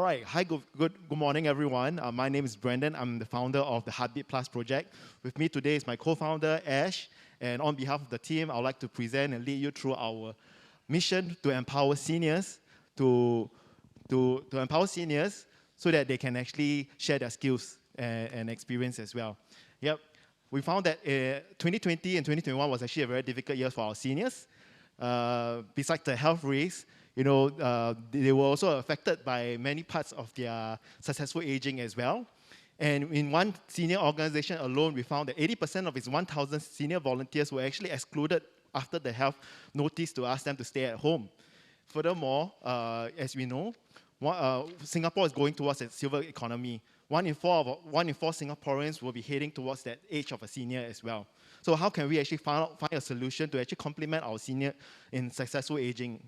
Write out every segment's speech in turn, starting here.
right. Hi, good morning, everyone. My name is Brandon. I'm the founder of the HeartBid Project. With me today is my co-founder, Ash. And on behalf of the team, I would like to present and lead you through our mission to empower seniors to empower seniors so that they can actually share their skills and experience as well. Yep. We found that 2020 and 2021 was actually a very difficult year for our seniors. Besides the health risks, they were also affected by many parts of their successful aging as well. And in one senior organization alone, we found that 80% of its 1,000 senior volunteers were actually excluded after the health notice to ask them to stay at home. Furthermore, as we know, Singapore is going towards a silver economy. One in four Singaporeans will be heading towards that age of a senior as well. So how can we actually find a solution to actually complement our senior in successful aging?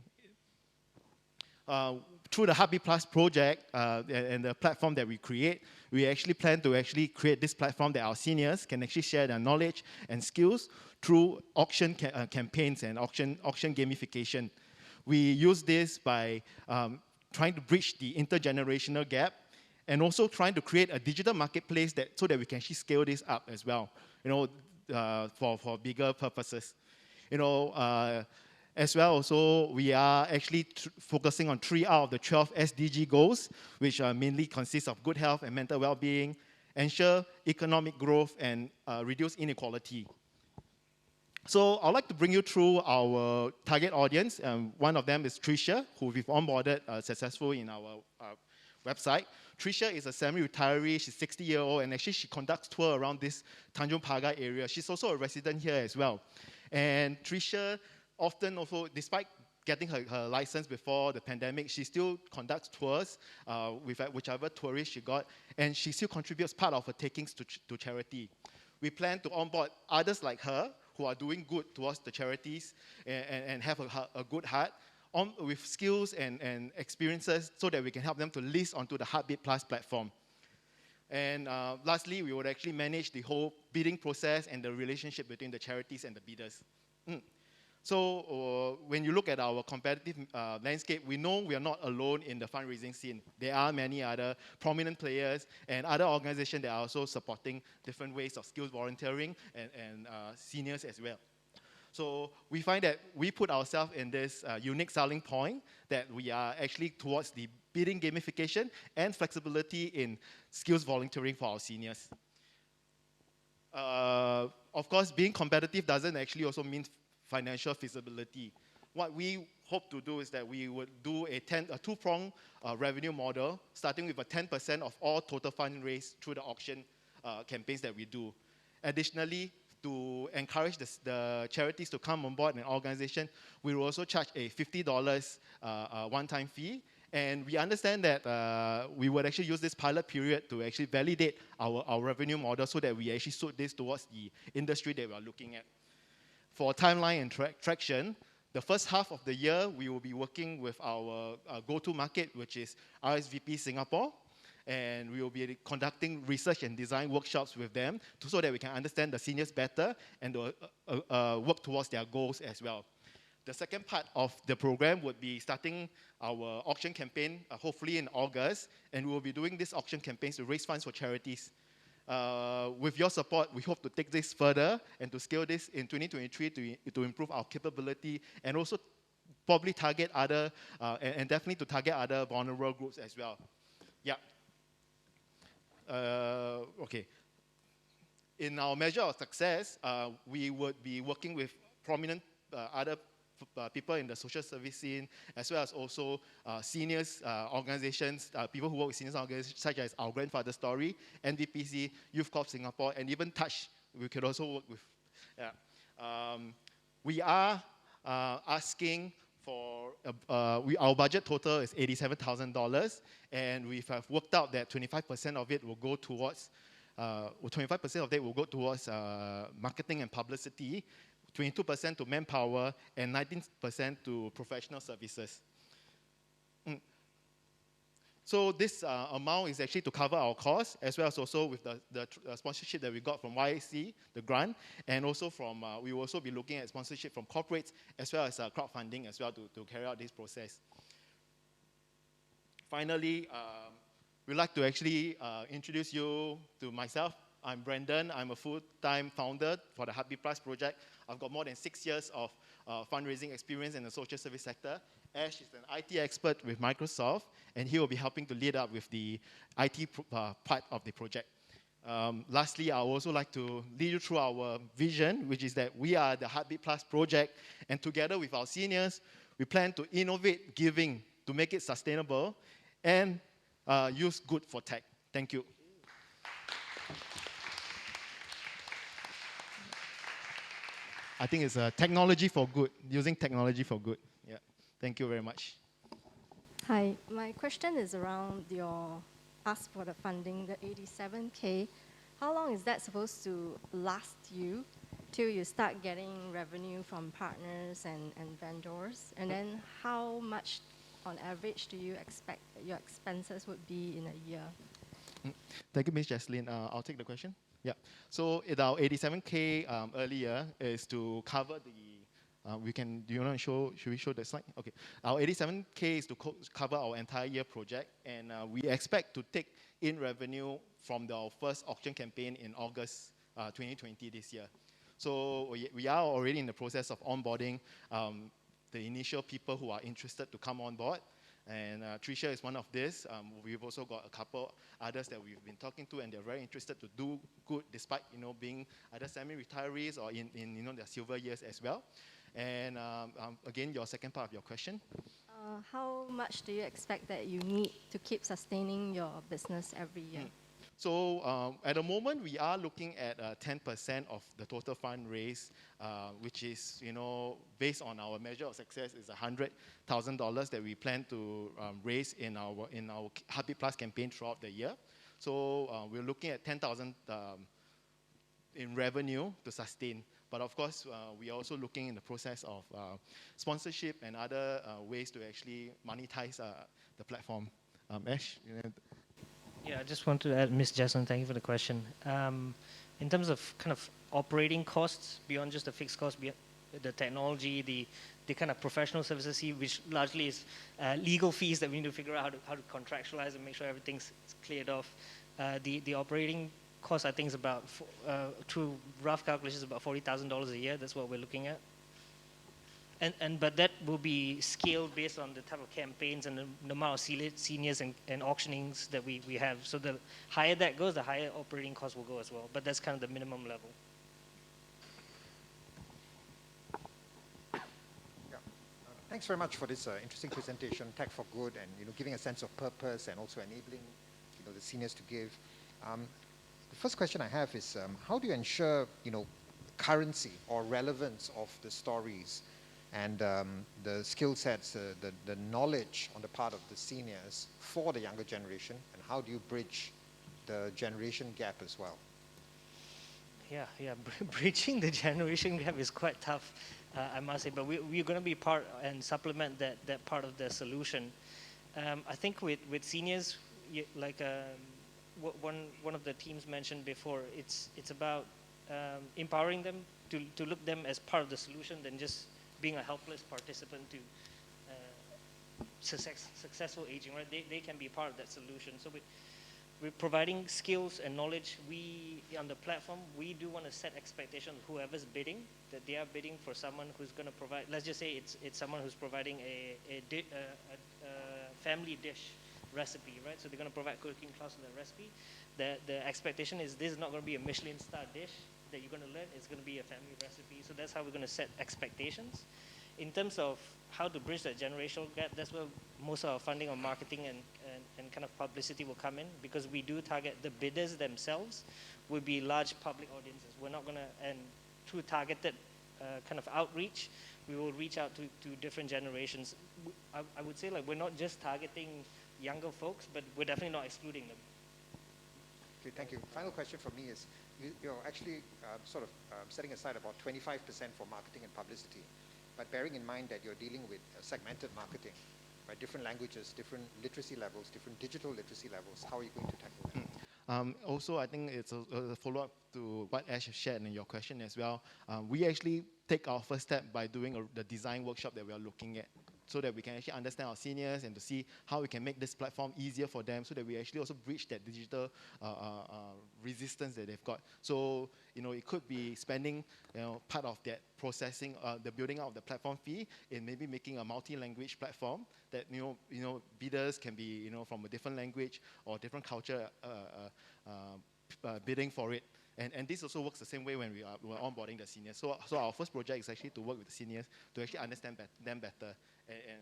Through the HeartBid project and the platform that we create, we actually plan to actually create this platform that our seniors can actually share their knowledge and skills through auction campaigns and auction gamification. We use this by trying to bridge the intergenerational gap and also trying to create a digital marketplace so that we can actually scale this up as well, for bigger purposes. As well, also, we are actually focusing on 3 out of the 12 SDG goals, which mainly consist of good health and mental well-being, ensure economic growth, and reduce inequality. So I'd like to bring you through our target audience. One of them is Tricia, who we've onboarded successfully in our website. Tricia is a semi-retiree. She's 60-year-old, and actually she conducts tours around this Tanjong Pagar area. She's also a resident here as well. And Tricia often also, despite getting her license before the pandemic, she still conducts tours with whichever tourist she got, and she still contributes part of her takings to charity. We plan to onboard others like her who are doing good towards the charities and have a good heart with skills and experiences so that we can help them to list onto the HeartBid Plus platform. And lastly, we would actually manage the whole bidding process and the relationship between the charities and the bidders. So when you look at our competitive landscape, we know we are not alone in the fundraising scene. There are many other prominent players and other organizations that are also supporting different ways of skills volunteering and seniors as well. So we find that we put ourselves in this unique selling point that we are actually towards the bidding gamification and flexibility in skills volunteering for our seniors. Of course, being competitive doesn't actually also mean financial feasibility. What we hope to do is that we would do a two-pronged revenue model, starting with a 10% of all total fund raised through the auction campaigns that we do. Additionally, to encourage the charities to come on board an organization, we will also charge a $50 one-time fee. And we understand that we would actually use this pilot period to actually validate our revenue model so that we actually suit this towards the industry that we are looking at. For timeline and traction, the first half of the year, we will be working with our go-to market, which is RSVP Singapore. And we will be conducting research and design workshops with them so that we can understand the seniors better and work towards their goals as well. The second part of the program would be starting our auction campaign, hopefully in August. And we will be doing these auction campaigns to raise funds for charities. With your support, we hope to take this further and to scale this in 2023 to improve our capability and also probably target other, and definitely to target other vulnerable groups as well. Yeah. Okay. In our measure of success, we would be working with prominent other people in the social service scene, as well as also seniors organizations, people who work with seniors organizations, such as Our Grandfather Story, NDPC, Youth Corp Singapore, and even Touch. We could also work with. Yeah. We are asking for, our budget total is $87,000, and we have worked out that 25% of it will go towards, marketing and publicity, 22% to manpower, and 19% to professional services. So this amount is actually to cover our costs, as well as also with the sponsorship that we got from YC, the grant, and also from, we will also be looking at sponsorship from corporates, as well as crowdfunding as well to carry out this process. Finally, we'd like to actually introduce you to myself. I'm Brendan. I'm a full-time founder for the HeartBid Project. I've got more than 6 years of fundraising experience in the social service sector. Ash is an IT expert with Microsoft, and he will be helping to lead up with the IT part of the project. Lastly, I would also like to lead you through our vision, which is that we are the HeartBid Project, and together with our seniors, we plan to innovate giving to make it sustainable and use good for tech. Thank you. I think it's technology for good, using technology for good. Yeah. Thank you very much. Hi, my question is around your ask for the funding, the 87K. How long is that supposed to last you till you start getting revenue from partners and vendors? And then how much on average do you expect that your expenses would be in a year? Thank you, Ms. Jesslyn. I'll take the question. Yeah. So our 87K earlier is to cover the, do you want to show, should we show the slide? Okay. Our 87K is to cover our entire year project, and we expect to take in revenue from our first auction campaign in August 2020 this year. So we are already in the process of onboarding the initial people who are interested to come on board. And Tricia is one of this. We've also got a couple others that we've been talking to, and they're very interested to do good, despite being either semi-retirees or in their silver years as well. And again, your second part of your question. How much do you expect that you need to keep sustaining your business every year? So at the moment, we are looking at 10% of the total fund raise, which is, based on our measure of success, is $100,000 that we plan to raise in our HeartBid Plus campaign throughout the year. So we're looking at 10,000 in revenue to sustain. But of course, we are also looking in the process of sponsorship and other ways to actually monetize the platform. Ash? Yeah, I just want to add, Ms. Jason, thank you for the question. In terms of kind of operating costs, beyond just the fixed costs, the technology, the kind of professional services, which largely is legal fees that we need to figure out how to contractualize and make sure everything's cleared off. The operating cost, I think, is about, through rough calculations, about $40,000 a year. That's what we're looking at. But that will be scaled based on the type of campaigns and the amount of seniors and auctionings that we have. So the higher that goes, the higher operating costs will go as well. But that's kind of the minimum level. Yeah. Thanks very much for this interesting presentation, Tech for Good, and giving a sense of purpose and also enabling the seniors to give. The first question I have is, how do you ensure currency or relevance of the stories and the skill sets, the knowledge on the part of the seniors for the younger generation, and how do you bridge the generation gap as well? Yeah, bridging the generation gap is quite tough, I must say, but we're going to be part and supplement that part of the solution. I think with seniors, like one of the teams mentioned before, it's about empowering them to look them as part of the solution than just being a helpless participant to successful aging, right? They can be part of that solution. So we're providing skills and knowledge. On the platform, we do want to set expectations of whoever's bidding, that they are bidding for someone who's going to provide, let's just say it's someone who's providing a family dish recipe, right? So they're going to provide cooking class on the recipe. The expectation is this is not going to be a Michelin star dish that you're going to learn. It's going to be a family recipe. So that's how we're going to set expectations. In terms of how to bridge that generational gap, that's where most of our funding on marketing and kind of publicity will come in, because we do target the bidders themselves will be large public audiences. We're not going to, and through targeted kind of outreach, we will reach out to different generations. I would say we're not just targeting younger folks, but we're definitely not excluding them. Okay, thank you. Final question from me is, you're actually setting aside about 25% for marketing and publicity, but bearing in mind that you're dealing with segmented marketing, right? Different languages, different literacy levels, different digital literacy levels. How are you going to tackle that? Also, I think it's a follow-up to what Ash shared in your question as well. We actually take our first step by doing the design workshop that we are looking at. so that we can actually understand our seniors and to see how we can make this platform easier for them, so that we actually also bridge that digital resistance that they've got. So, it could be spending, part of that processing, the building out of the platform fee in maybe making a multi-language platform that, bidders can be, from a different language or different culture bidding for it. And this also works the same way when we're onboarding the seniors. So our first project is actually to work with the seniors to actually understand them better and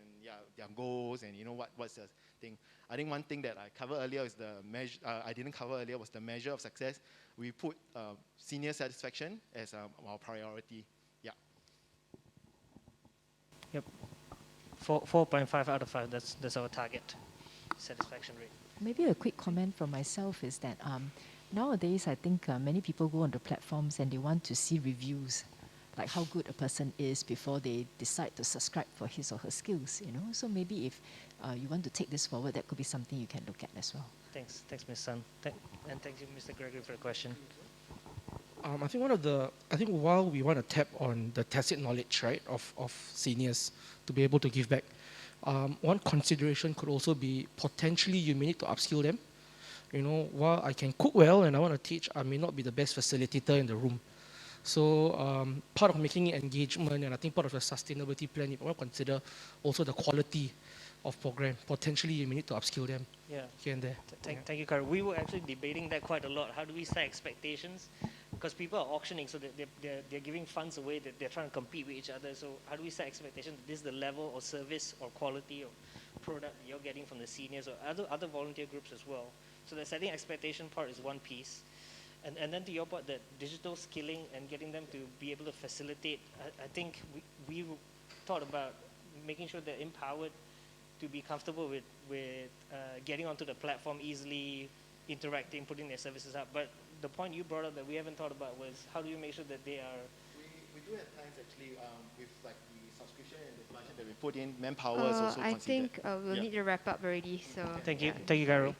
their goals and what's the thing. I think one thing that I covered earlier is the measure. I didn't cover earlier was the measure of success. We put senior satisfaction as our priority. Yeah. Yep. 4.5 out of 5. That's our target satisfaction rate. Maybe a quick comment from myself is that nowadays I think many people go on the platforms and they want to see reviews, like how good a person is before they decide to subscribe for his or her skills. So maybe if you want to take this forward, that could be something you can look at as well. Thanks, Ms. Sun, and thank you, Mr. Gregory, for the question. I think while we want to tap on the tacit knowledge, right, of seniors to be able to give back, one consideration could also be potentially you may need to upskill them. While I can cook well and I want to teach, I may not be the best facilitator in the room. So part of making it engagement, and I think part of the sustainability plan, you want to consider also the quality of program. Potentially, you may need to upskill them here and there. Thank you, Kara. We were actually debating that quite a lot. How do we set expectations? Because people are auctioning, so they're giving funds away, that they're trying to compete with each other. So how do we set expectations? This is the level of service or quality of product you're getting from the seniors or other volunteer groups as well. So the setting expectation part is one piece. And then to your point, the digital skilling and getting them to be able to facilitate, I think we thought about making sure they're empowered to be comfortable with getting onto the platform easily, interacting, putting their services up. But the point you brought up that we haven't thought about was how do you make sure that they are... We do have plans actually with like the subscription and the budget that we put in, manpower is also I considered. think we'll need to wrap up already. So Thank you, Carol.